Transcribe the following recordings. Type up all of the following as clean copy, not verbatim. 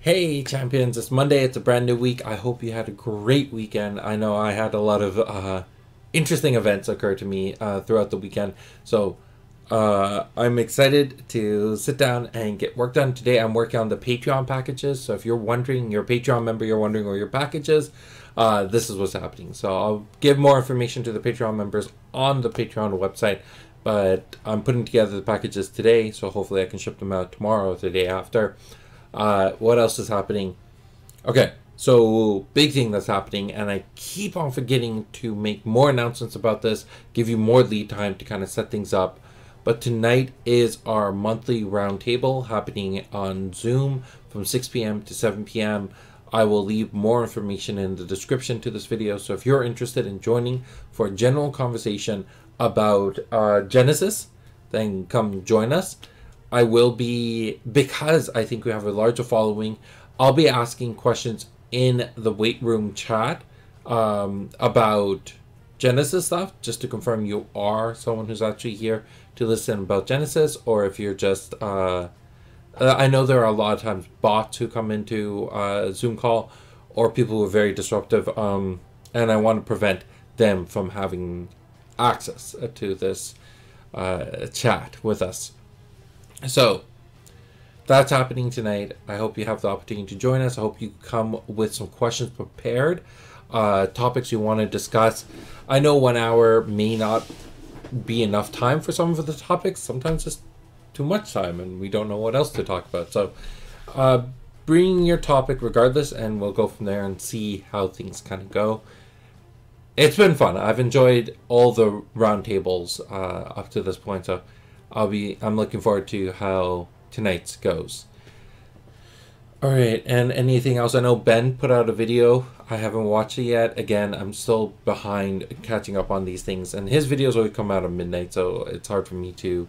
Hey champions, it's Monday, it's a brand new week. I hope you had a great weekend. I know I had a lot of interesting events occur to me throughout the weekend. So I'm excited to sit down and get work done. Today I'm working on the Patreon packages. So if you're wondering, you're a Patreon member, you're wondering where your package is, this is what's happening. So I'll give more information to the Patreon members on the Patreon website. But I'm putting together the packages today, so hopefully I can ship them out tomorrow or the day after. What else is happening? Okay, so big thing that's happening, and I keep on forgetting to make more announcements about this, give you more lead time to kind of set things up. But tonight is our monthly roundtable happening on Zoom from 6 p.m. to 7 p.m. I will leave more information in the description to this video, so if you're interested in joining for a general conversation about Genesis, then come join us. I will be, because I think we have a larger following, I'll be asking questions in the weight room chat about Genesis stuff, just to confirm you are someone who's actually here to listen about Genesis, or if you're just, I know there are a lot of times bots who come into Zoom call, or people who are very disruptive, and I want to prevent them from having access to this chat with us. So that's happening tonight. I hope you have the opportunity to join us. I hope you come with some questions prepared, topics you want to discuss. I know 1 hour may not be enough time for some of the topics. Sometimes it's too much time and we don't know what else to talk about. So bring your topic regardless, and we'll go from there and see how things kind of go. It's been fun. I've enjoyed all the roundtables up to this point, so I'm looking forward to how tonight's goes. Alright, and anything else? I know Ben put out a video. I haven't watched it yet. Again, I'm still behind catching up on these things, and his videos always come out at midnight, so it's hard for me to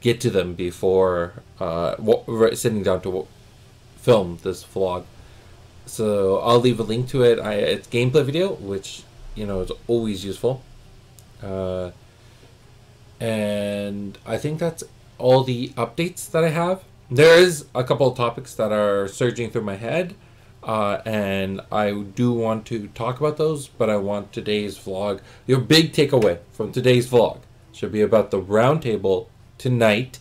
get to them before sitting down to film this vlog. So I'll leave a link to it. It's gameplay video, which, you know, is always useful. And I think that's all the updates that I have. There is a couple of topics that are surging through my head, and I do want to talk about those, but I want today's vlog, your big takeaway from today's vlog should be about the roundtable tonight,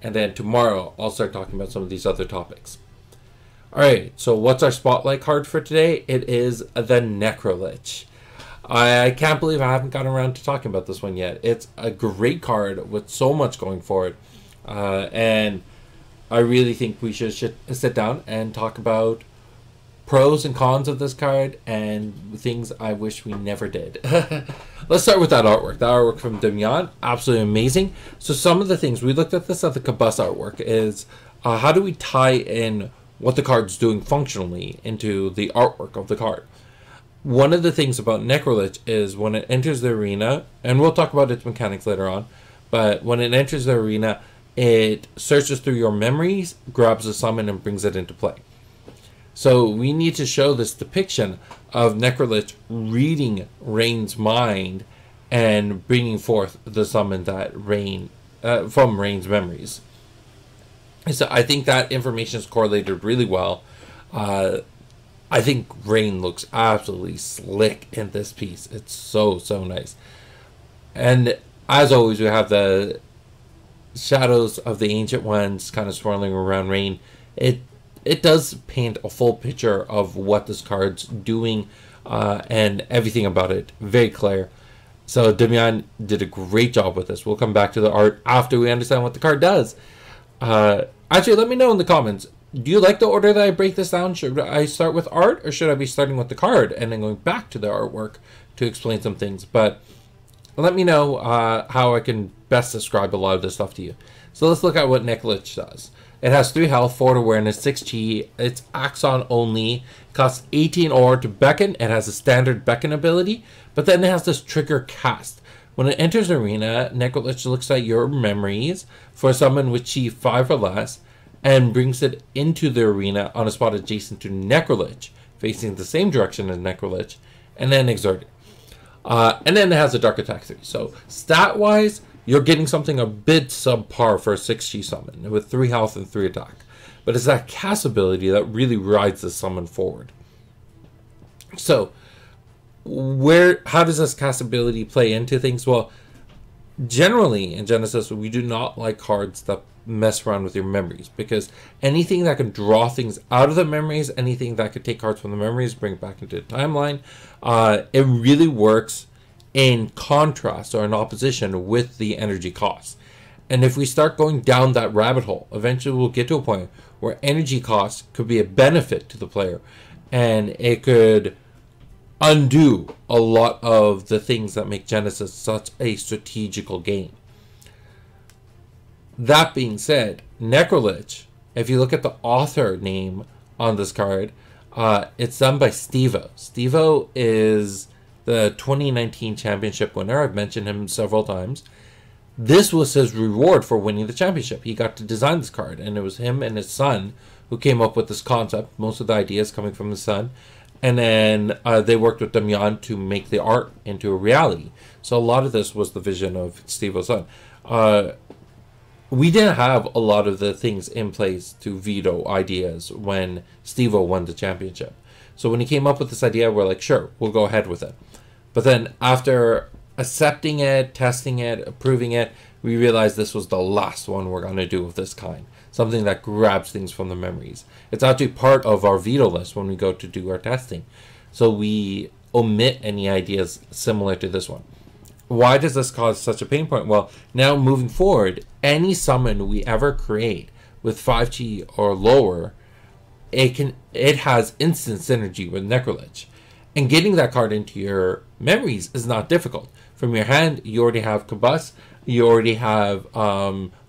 and then tomorrow I'll start talking about some of these other topics. Alright, so what's our spotlight card for today? It is the Necrolich. I can't believe I haven't gotten around to talking about this one yet. It's a great card with so much going for it. And I really think we should sit down and talk about pros and cons of this card and things I wish we never did. Let's start with that artwork. The artwork from Damian, absolutely amazing. So some of the things, we looked at this at the Kabus artwork, is how do we tie in what the card's doing functionally into the artwork of the card? One of the things about Necrolich is when it enters the arena, and we'll talk about its mechanics later on, but when it enters the arena, it searches through your memories, grabs a summon, and brings it into play. So we need to show this depiction of Necrolich reading Rain's mind and bringing forth the summon that Rain from Rain's memories. So I think that information is correlated really well. I think Rain looks absolutely slick in this piece. It's so nice. And as always, we have the shadows of the Ancient Ones kind of swirling around Rain. It does paint a full picture of what this card's doing, and everything about it. Very clear. So Damian did a great job with this. We'll come back to the art after we understand what the card does. Actually, let me know in the comments. Do you like the order that I break this down? Should I start with art, or should I be starting with the card and then going back to the artwork to explain some things? But let me know how I can best describe a lot of this stuff to you. So let's look at what Necrolich does. It has 3 health, 4 awareness, 6 chi. It's Axon only. Costs 18 ore to beckon. It has a standard beckon ability, but then it has this trigger cast. When it enters arena, Necrolich looks at your memories for a summon with chi 5 or less, and brings it into the arena on a spot adjacent to Necrolich, facing the same direction as Necrolich, and then exert it. And then it has a Dark Attack 3. So stat-wise, you're getting something a bit subpar for a 6 chi summon with 3 health and 3 attack. but it's that cast ability that really rides the summon forward. So, how does this cast ability play into things? Well, generally in Genesis, we do not like cards that mess around with your memories, because anything that can draw things out of the memories, anything that could take cards from the memories, bring it back into the timeline, it really works in contrast or in opposition with the energy costs. And if we start going down that rabbit hole, eventually we'll get to a point where energy costs could be a benefit to the player, and it could undo a lot of the things that make Genesis such a strategical game. That being said, Necrolich, if you look at the author name on this card, it's done by Steve-O. Steve-O is the 2019 championship winner. I've mentioned him several times. This was his reward for winning the championship. He got to design this card, and it was him and his son who came up with this concept. Most of the ideas coming from his son. And then they worked with Damian to make the art into a reality. So a lot of this was the vision of Steve-O's son. We didn't have a lot of the things in place to veto ideas when Steve-O won the championship. So when he came up with this idea, we're like, sure, we'll go ahead with it. But then after accepting it, testing it, approving it, we realized this was the last one we're going to do of this kind. Something that grabs things from the memories. It's actually part of our veto list when we go to do our testing. So we omit any ideas similar to this one. Why does this cause such a pain point? Well, now moving forward, any summon we ever create with 5G or lower, it has instant synergy with Necrolich. And getting that card into your memories is not difficult. From your hand, you already have Combust, you already have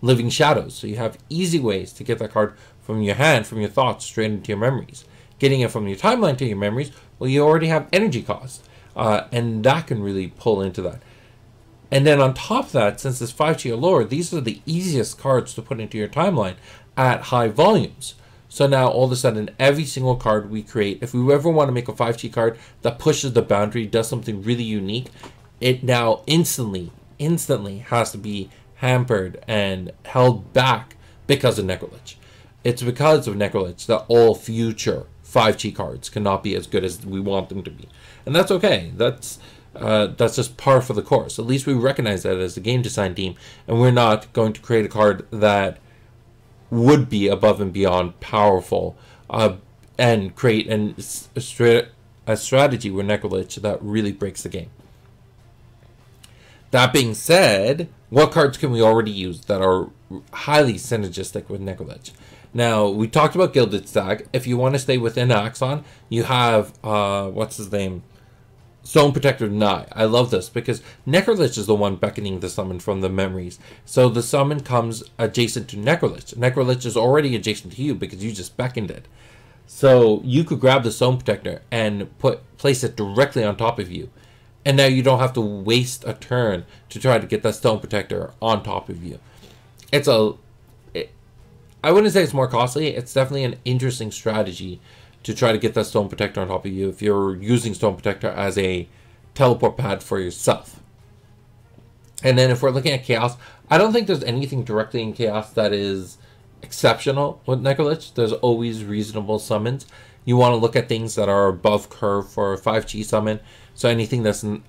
Living Shadows. So you have easy ways to get that card from your hand, from your thoughts, straight into your memories. Getting it from your timeline to your memories, well, you already have energy cost. And that can really pull into that. And then on top of that, since it's 5G or lower, these are the easiest cards to put into your timeline at high volumes. So now all of a sudden, every single card we create, if we ever want to make a 5G card that pushes the boundary, does something really unique, it now instantly has to be hampered and held back because of Necrolich. It's because of Necrolich that all future 5G cards cannot be as good as we want them to be. And that's okay. That's just par for the course. At least we recognize that as a game design team, and we're not going to create a card that would be above and beyond powerful and create a strategy with Necrolich that really breaks the game. That being said, what cards can we already use that are highly synergistic with Necrolich? Now, we talked about Gilded Stag. If you want to stay within Axon, you have, what's his name? Stone Protector Nye. I love this because Necrolich is the one beckoning the summon from the memories. So the summon comes adjacent to Necrolich. Necrolich is already adjacent to you because you just beckoned it. So you could grab the Stone Protector and place it directly on top of you. And now you don't have to waste a turn to try to get that Stone Protector on top of you. I wouldn't say it's more costly. It's definitely an interesting strategy to try to get that Stone Protector on top of you if you're using Stone Protector as a teleport pad for yourself. And then if we're looking at Chaos, I don't think there's anything directly in Chaos that is exceptional with Necrolich. There's always reasonable summons. You want to look at things that are above curve for a 5G summon. So anything that's 9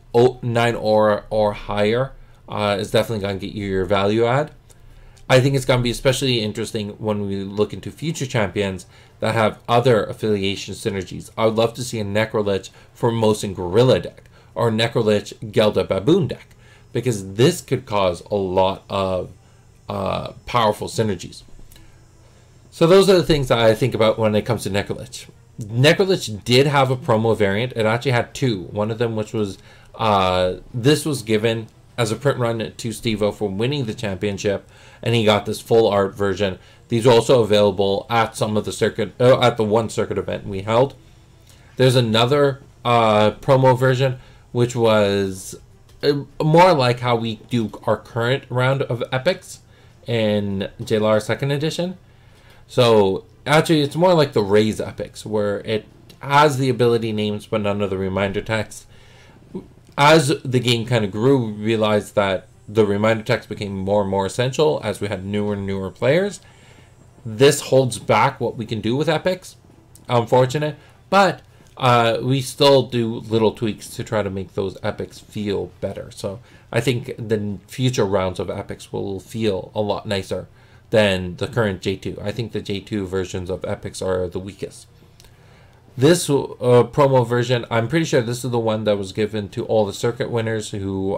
aura or higher is definitely going to get you your value add. I think it's going to be especially interesting when we look into future champions that have other affiliation synergies. I would love to see a Necrolich Formosan Gorilla deck or Necrolich Gelda Baboon deck, because this could cause a lot of powerful synergies. So those are the things that I think about when it comes to Necrolich. Necrolich did have a promo variant. It actually had two. One of them, which was this was given as a print run to Steve-O for winning the championship, and he got this full art version. These are also available at some of the circuit, at the one circuit event we held. There's another promo version, which was more like how we do our current round of epics in JLR 2nd edition. So actually, it's more like the Raise epics, where it has the ability names but none of the reminder text. As the game kind of grew, we realized that the reminder text became more and more essential as we had newer and newer players. this holds back what we can do with epics. Unfortunate, but we still do little tweaks to try to make those epics feel better. So I think the future rounds of epics will feel a lot nicer than the current J2. I think the J2 versions of epics are the weakest. This promo version, I'm pretty sure this is the one that was given to all the circuit winners who,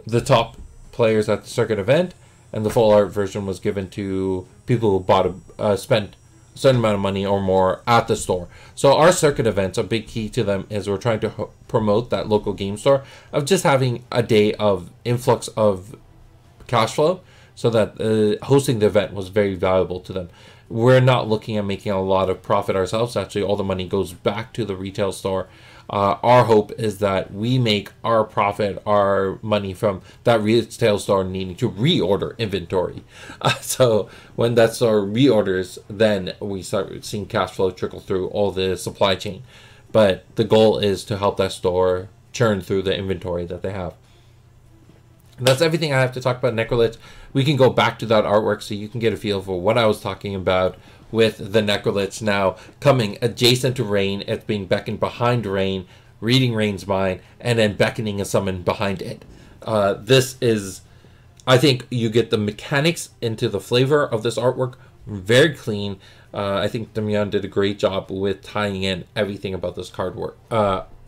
the top players at the circuit event, and the full art version was given to people who bought spent a certain amount of money or more at the store. So our circuit events, a big key to them is we're trying to promote that local game store of just having a day of influx of cash flow, so that hosting the event was very valuable to them. We're not looking at making a lot of profit ourselves. Actually, all the money goes back to the retail store. Our hope is that we make our profit, our money from that retail store needing to reorder inventory. So when that store reorders, then we start seeing cash flow trickle through all the supply chain. But the goal is to help that store churn through the inventory that they have. And that's everything I have to talk about Necrolich. We can go back to that artwork so you can get a feel for what I was talking about with the Necrolich now coming adjacent to Rain. It's being beckoned behind Rain, reading Rain's mind, and then beckoning a summon behind it. This is, I think you get the mechanics into the flavor of this artwork very clean. I think Damian did a great job with tying in everything about this card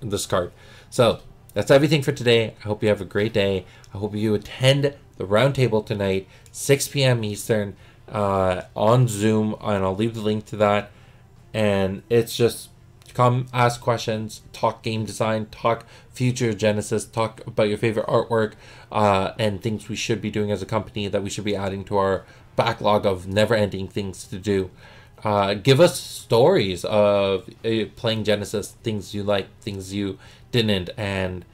this card. So that's everything for today. I hope you have a great day. I hope you attend the roundtable tonight, 6 p.m. Eastern, on Zoom, and I'll leave the link to that. And it's just come ask questions, talk game design, talk future Genesis, talk about your favorite artwork, and things we should be doing as a company that we should be adding to our backlog of never-ending things to do. Give us stories of playing Genesis, things you like, things you didn't, and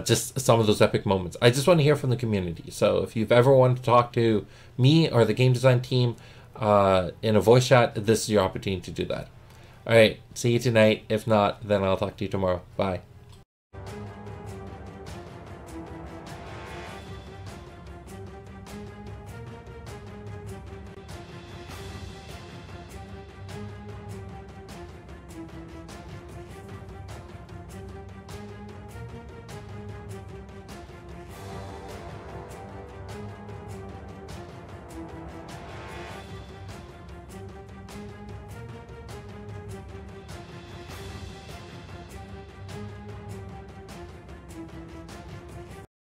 just some of those epic moments. I just want to hear from the community. So if you've ever wanted to talk to me or the game design team in a voice chat, this is your opportunity to do that. All right, see you tonight. If not, then I'll talk to you tomorrow. Bye.